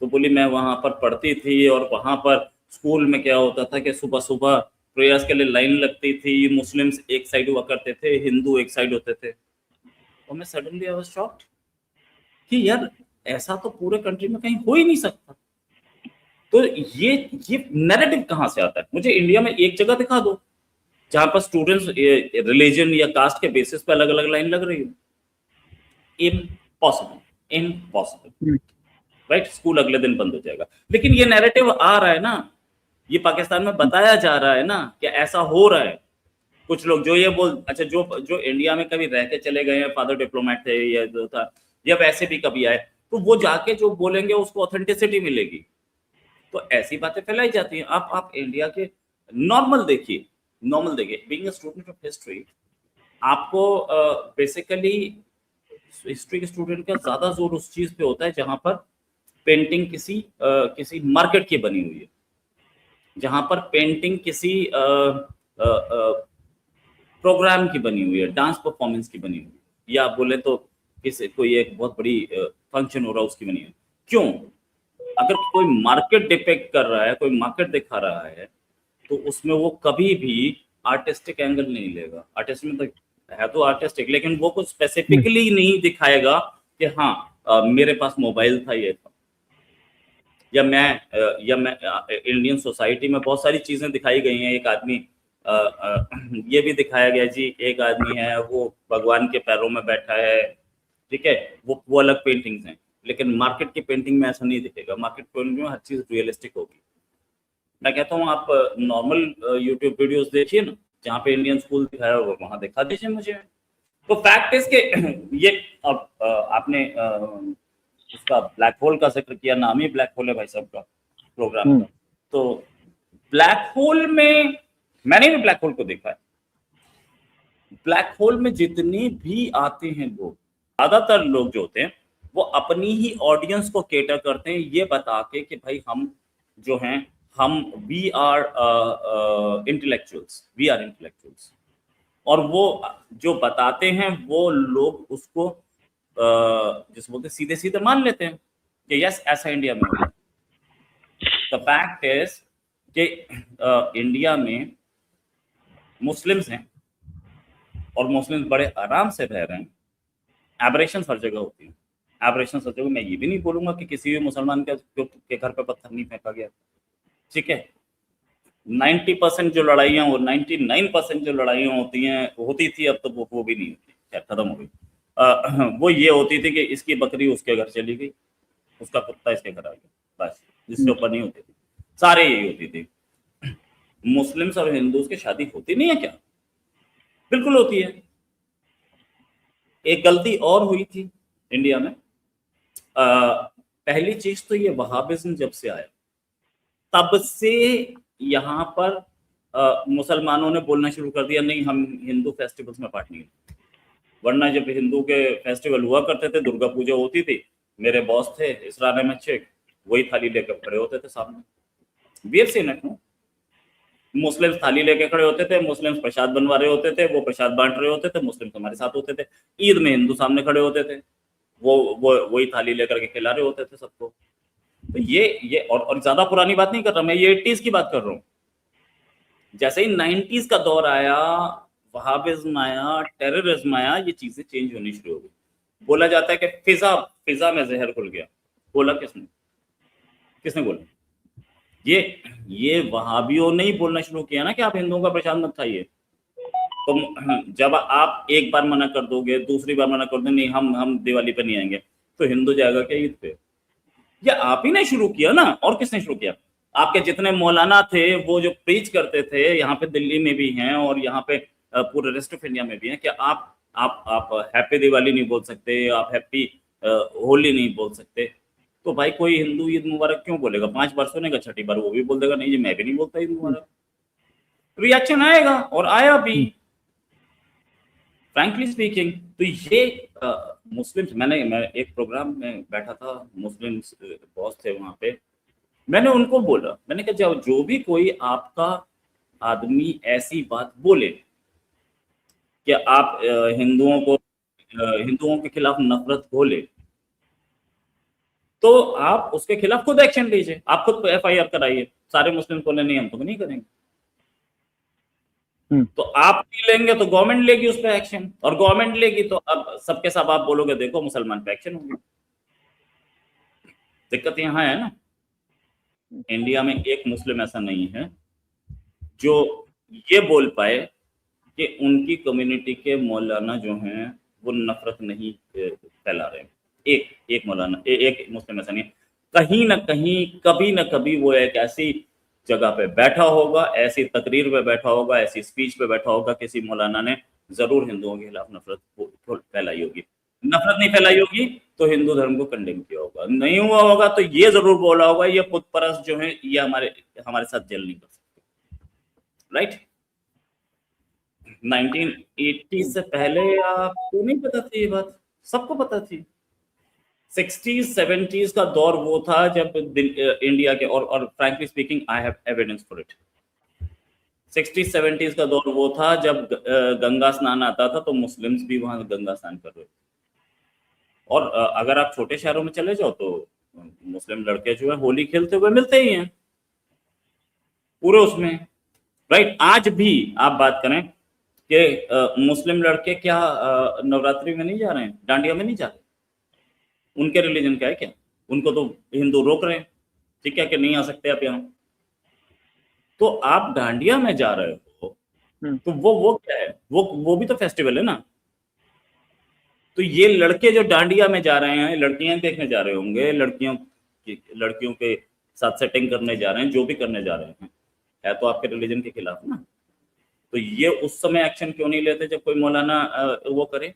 तो बोली मैं वहां पर पढ़ती थी, और वहां पर स्कूल में क्या होता था कि सुबह सुबह प्रेयर्स के लिए लाइन लगती थी, मुस्लिम्स एक साइड हुआ करते थे, हिंदू एक साइड होते थे। और मैं सडनली आई वाज शॉक्ड कि यार ऐसा तो पूरे कंट्री में कहीं हो ही नहीं सकता। तो ये नैरेटिव कहाँ से आता है? मुझे इंडिया में एक जगह दिखा दो जहां पर स्टूडेंट्स रिलीजन या कास्ट के बेसिस पे अलग अलग लाइन लग रही हो। Impossible, right. स्कूल अगले दिन बंद हो जाएगा। लेकिन ये नैरेटिव आ रहा है ना, ये पाकिस्तान में बताया जा रहा है ना कि ऐसा हो रहा है। कुछ लोग जो ये अच्छा, जो इंडिया में कभी रह के चले गए हैं, फादर डिप्लोमेट थे या जो था, या वैसे भी कभी आए, तो वो जाके जो बोलेंगे उसको ऑथेंटिसिटी मिलेगी। तो ऐसी बातें फैलाई जाती हैं। आप इंडिया के नॉर्मल देखिए, being a student of history, आपको बेसिकली हिस्ट्री के स्टूडेंट का ज्यादा जोर उस चीज पे होता है जहां पर पेंटिंग किसी मार्केट की बनी हुई है, जहां पर पेंटिंग किसी प्रोग्राम की बनी हुई है, डांस परफॉर्मेंस की बनी हुई है, या बोले तो किसी कोई एक बहुत बड़ी फंक्शन हो रहा है उसकी बनी हुई है। क्यों? अगर कोई मार्केट डिपेक्ट कर रहा है, कोई मार्केट दिखा रहा है, तो उसमें वो कभी भी आर्टिस्टिक एंगल नहीं लेगा। आर्टिस्ट में तो है तो आर्टिस्टिक, लेकिन वो कुछ स्पेसिफिकली नहीं दिखाएगा कि हाँ मेरे पास मोबाइल था, ये था, या मैं इंडियन सोसाइटी में बहुत सारी चीजें दिखाई गई हैं। एक आदमी ये भी दिखाया गया जी, एक आदमी है वो भगवान के पैरों में बैठा है, ठीक है, वो अलग पेंटिंग्स हैं। लेकिन मार्केट की पेंटिंग में ऐसा नहीं दिखेगा। मार्केट पेंटिंग में हर चीज रियलिस्टिक होगी। मैं कहता हूँ आप नॉर्मल यूट्यूब वीडियोस देखिए ना, जहाँ पे इंडियन स्कूल दिखाया होगा वहां दिखा दीजिए मुझे। तो फैक्ट इज के ये अब आपने उसका ब्लैक होल का जिक्र किया, नाम ही ब्लैक होल है भाई साहब का प्रोग्राम का। तो ब्लैक होल में मैंने भी ब्लैक होल को देखा है। ब्लैक होल में जितने भी आते हैं लोग, ज्यादातर लोग जो होते हैं वो अपनी ही ऑडियंस को केटर करते हैं, ये बता के कि भाई हम जो हैं हम वी आर इंटेलेक्चुअल्स, और वो जो बताते हैं वो लोग उसको जिसे बोलते सीधे सीधे मान लेते हैं कि यस ऐसा इंडिया में होगा। द फैक्ट इज कि इंडिया में मुस्लिम्स हैं और मुस्लिम्स बड़े आराम से रह रहे हैं। एब्रेशन हर जगह होती है, एब्रेशन हर जगह। मैं ये भी नहीं बोलूंगा कि किसी भी मुसलमान के घर पे पत्थर नहीं फेंका गया, ठीक है। 90% जो लड़ाइयाँ और 99% जो लड़ाइयाँ होती थी, अब तो वो भी नहीं होती, खैर खत्म हो गई। वो ये होती थी कि इसकी बकरी उसके घर चली गई, उसका कुत्ता इसके घर आ गया, बस, जिसके ऊपर नहीं होती थी। सारे यही होती थी। मुस्लिम्स और हिंदूज की शादी होती नहीं है क्या? बिल्कुल होती है। एक गलती और हुई थी इंडिया में। पहली चीज तो ये वहाबिज्म जब से आया तब से यहाँ पर मुसलमानों ने बोलना शुरू कर दिया, नहीं हम हिंदू फेस्टिवल्स में पार्ट नहीं लेते। वरना जब हिंदू के फेस्टिवल हुआ करते थे, दुर्गा पूजा होती थी, मेरे बॉस थे इसरार अहमद शेख, वही थाली लेकर खड़े होते थे सामने। वीर सिंह ने मुस्लिम थाली लेके खड़े होते थे, मुस्लिम प्रसाद बनवा रहे होते थे, वो प्रसाद बांट रहे होते थे, मुस्लिम हमारे साथ होते थे। ईद में हिंदू सामने खड़े होते थे, वो वही थाली लेकर के खिला रहे होते थे सबको। तो ये और ज्यादा पुरानी बात नहीं कर रहा मैं, ये 80s की बात कर रहा हूँ। जैसे ही 90s का दौर आया, वहाबिज्म आया, टेररिज्म आया, ये चीजें चेंज होनी शुरू हो गई। बोला जाता है कि फिजा में जहर घुल गया। बोला किसने बोला? ये वहाबियों ने ही बोलना शुरू किया ना कि आप हिंदुओं का प्रसाद मत खाइए। तो जब आप एक बार मना कर दोगे, दूसरी बार मना कर दोगे, नहीं हम दिवाली पे नहीं आएंगे, तो हिंदू जाएगा क्या ईद पे? ये आप ही ने शुरू किया ना, और किसने शुरू किया? आपके जितने मौलाना थे वो जो प्रीच करते थे, यहाँ पे दिल्ली में भी हैं और यहाँ पे पूरे रेस्ट ऑफ इंडिया में भी हैं, कि आप हैप्पी दिवाली नहीं बोल सकते, आप हैप्पी होली नहीं बोल सकते। तो भाई कोई हिंदू ईद मुबारक क्यों बोलेगा? 5 बार सुनेगा, छठी बार वो भी बोल देगा नहीं जी मैं भी नहीं बोलता ईद मुबारक। रिएक्शन आएगा, और आया भी, फ्रैंकली स्पीकिंग। तो ये मुस्लिम्स, मैं एक प्रोग्राम में बैठा था, मुस्लिम बॉस थे वहां पे, मैंने उनको बोला, मैंने कहा जो भी कोई आपका आदमी ऐसी बात बोले कि आप हिंदुओं के खिलाफ नफरत बोले, तो आप उसके खिलाफ खुद एक्शन लीजिए, आप खुद FIR कराइए। सारे मुस्लिम बोले नहीं हम तो नहीं करेंगे। तो आप नहीं लेंगे तो गवर्नमेंट लेगी उस पर एक्शन, और गवर्नमेंट लेगी तो अब सबके सब आप बोलोगे देखो मुसलमान पे एक्शन होगी। दिक्कत यहाँ है ना, इंडिया में एक मुस्लिम ऐसा नहीं है जो ये बोल पाए कि उनकी कम्युनिटी के मौलाना जो हैं वो नफरत नहीं फैला रहे हैं। एक मौलाना, एक मुस्लिम ऐसा नहीं। कहीं ना कहीं कभी ना कभी वो एक ऐसी जगह पे बैठा होगा, ऐसी तकरीर पे बैठा होगा, ऐसी स्पीच पे बैठा होगा, किसी मौलाना ने जरूर हिंदुओं के खिलाफ नफरत फैलाई होगी। नफरत नहीं फैलाई होगी तो हिंदू धर्म को कंडेम किया होगा, नहीं हुआ होगा तो ये जरूर बोला होगा ये पुत परस्त जो है ये हमारे साथ जेल नहीं कर सकते, राइट। 1980 से पहले आपको नहीं पता थी ये बात, सबको पता थी। 60s 70s का दौर वो था जब इंडिया के और frankly speaking I have evidence for it. 60s 70s का दौर वो था जब गंगा स्नान आता था तो मुस्लिम्स भी वहां गंगा स्नान कर रहे थे। और अगर आप छोटे शहरों में चले जाओ तो मुस्लिम लड़के जो है होली खेलते हुए मिलते ही हैं पूरे उसमें, राइट। आज भी आप बात करें कि मुस्लिम लड़के क्या नवरात्रि में नहीं जा रहे हैं, डांडिया में नहीं जा रहे, उनके रिलीजन क्या है क्या, उनको तो हिंदू रोक रहे हैं, ठीक है कि नहीं आ सकते आप यहाँ। तो आप डांडिया में जा रहे हो तो वो क्या है, वो भी तो फेस्टिवल है ना। तो ये लड़के जो डांडिया में जा रहे हैं, लड़कियां देखने जा रहे होंगे, लड़कियों के साथ सेटिंग करने जा रहे हैं, जो भी करने जा रहे हैं, है तो आपके रिलीजन के खिलाफ ना। तो ये उस समय एक्शन क्यों नहीं लेते जब कोई मौलाना वो करे।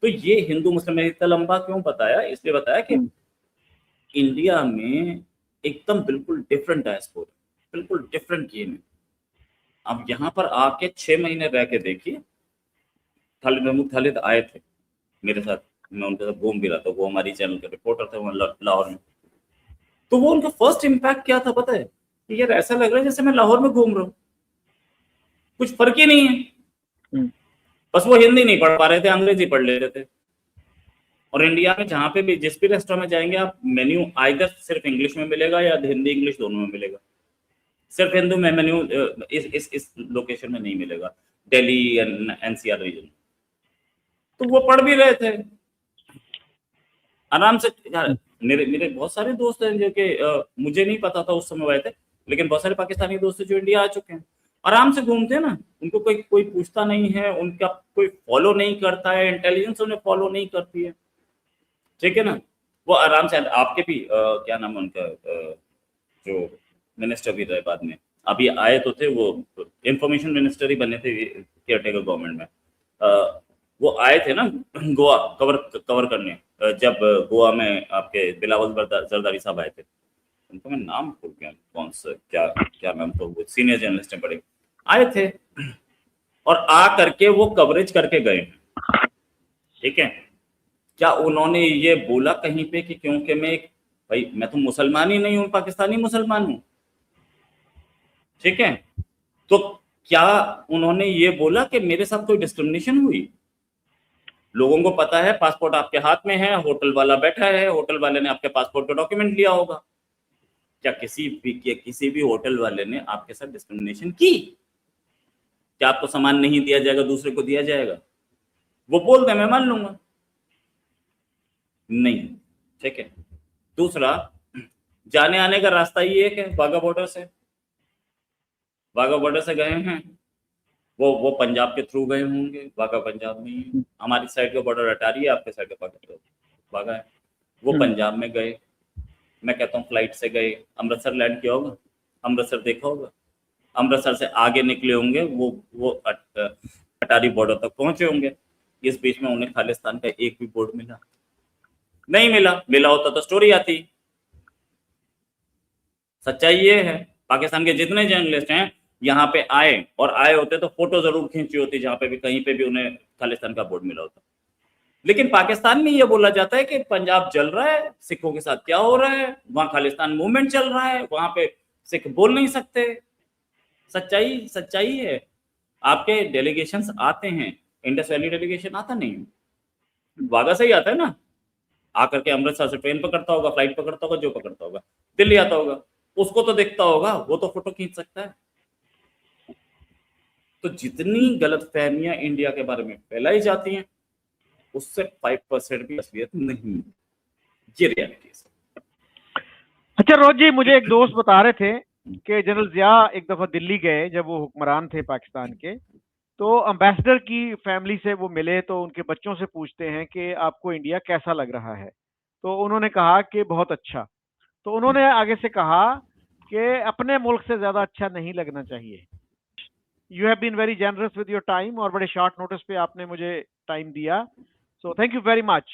तो ये हिंदू मुस्लिम में इतना लंबा क्यों बताया, इसलिए बताया कि इंडिया में एकदम बिल्कुल डिफरेंट डायस्पोरा, बिल्कुल डिफरेंट गेम है। अब यहाँ पर आके 6 महीने रह के देखिए, खालिद महमूद खालिद आए थे मेरे साथ, मैं उनके साथ घूम भी रहा था, वो हमारी चैनल के रिपोर्टर थे वहाँ लाहौर में। तो वो उनका फर्स्ट इम्पैक्ट क्या था पता है, कि यार ऐसा लग रहा है जैसे मैं लाहौर में घूम रहा हूँ, कुछ फर्क ही नहीं है। बस वो हिंदी नहीं पढ़ पा रहे थे, अंग्रेजी पढ़ लेते थे। और इंडिया में जहाँ पे भी जिस भी रेस्टोरेंट में जाएंगे आप, मेन्यू आइदर सिर्फ इंग्लिश में मिलेगा या हिंदी इंग्लिश दोनों में मिलेगा, सिर्फ हिंदू में मेन्यू इस लोकेशन में नहीं मिलेगा, दिल्ली एनसीआर रीजन। तो वो पढ़ भी रहे थे आराम से। यार मेरे बहुत सारे दोस्त हैं जो कि मुझे नहीं पता था उस समय आए थे, लेकिन बहुत सारे पाकिस्तानी दोस्त जो इंडिया आ चुके हैं, आराम से घूमते हैं ना, उनको कोई पूछता नहीं है, उनका कोई फॉलो नहीं करता है, इंटेलिजेंस उन्हें फॉलो नहीं करती है, ठीक है ना। वो आराम से, आपके भी क्या नाम है उनका, जो मिनिस्टर भी रहे बाद में, अभी आए तो थे, वो इंफॉर्मेशन मिनिस्टर ही बने थे केयरटेकर गवर्नमेंट में। वो आए थे ना गोवा कवर करने, जब गोवा में आपके बिलावल जरदारी साहब आए थे, उनको मैं नाम भूल गया कौन सा, क्या नाम, तो वो सीनियर जर्नलिस्ट हैं बड़े, आए थे और आ करके वो कवरेज करके गए, ठीक है। क्या उन्होंने ये बोला कहीं पे कि क्योंकि भाई मैं तो मुसलमान ही नहीं हूं, पाकिस्तानी मुसलमान हूं, ठीक है। तो क्या उन्होंने ये बोला कि मेरे साथ कोई डिस्क्रिमिनेशन हुई। लोगों को पता है पासपोर्ट आपके हाथ में है, होटल वाला बैठा है, होटल वाले ने आपके पासपोर्ट का डॉक्यूमेंट लिया होगा, क्या किसी भी होटल वाले ने आपके साथ डिस्क्रिमिनेशन की? क्या आपको सामान नहीं दिया जाएगा, दूसरे को दिया जाएगा? वो बोल दे मैं मान लूंगा, नहीं, ठीक है। दूसरा, जाने आने का रास्ता ही एक है, वाघा बॉर्डर से, वाघा बॉर्डर से गए हैं, वो पंजाब के थ्रू गए होंगे, वाघा पंजाब में ही, हमारी साइड का बॉर्डर अटारी है, आपके साइड का वाघा है, वो पंजाब में गए, मैं कहता हूँ फ्लाइट से गए, अमृतसर लैंड किया होगा, अमृतसर देखा होगा, अमृतसर से आगे निकले होंगे, वो अटारी बॉर्डर तक पहुंचे होंगे। इस बीच में उन्हें खालिस्तान का एक भी बोर्ड मिला नहीं, मिला होता तो स्टोरी आती। सच्चाई ये है, पाकिस्तान के जितने जर्नलिस्ट हैं यहाँ पे आए होते तो फोटो जरूर खींची होती जहां पे भी कहीं पे भी उन्हें खालिस्तान का बोर्ड मिला होता। लेकिन पाकिस्तान में ये बोला जाता है कि पंजाब जल रहा है, सिखों के साथ क्या हो रहा है, वहां खालिस्तान मूवमेंट चल रहा है, वहां पे सिख बोल नहीं सकते। सच्चाई है। आपके डेलीगेशंस आते हैं, इंडस वैली डेलीगेशन आता नहीं, वाघा से ही आता है ना, आकर के अमृतसर से ट्रेन पकड़ता होगा, फ्लाइट पकड़ता होगा, जो पकड़ता होगा, दिल्ली आता होगा, उसको तो देखता होगा, वो तो फोटो खींच सकता है। तो जितनी गलतफहमियां इंडिया के बारे में फैलाई जाती हैं, उससे 5% भी असलियत नहीं, ये रियलिटी है। अच्छा रोज जी, मुझे एक दोस्त बता रहे थे कि जनरल जिया एक दफा दिल्ली गए जब वो हुक्मरान थे पाकिस्तान के, तो एम्बेसडर की फैमिली से वो मिले तो उनके बच्चों से पूछते हैं कि आपको इंडिया कैसा लग रहा है, तो उन्होंने कहा कि बहुत अच्छा। तो उन्होंने आगे से कहा कि अपने मुल्क से ज्यादा अच्छा नहीं लगना चाहिए। You have been very generous with your time और बड़े शॉर्ट नोटिस पे आपने मुझे टाइम दिया, so thank you very much.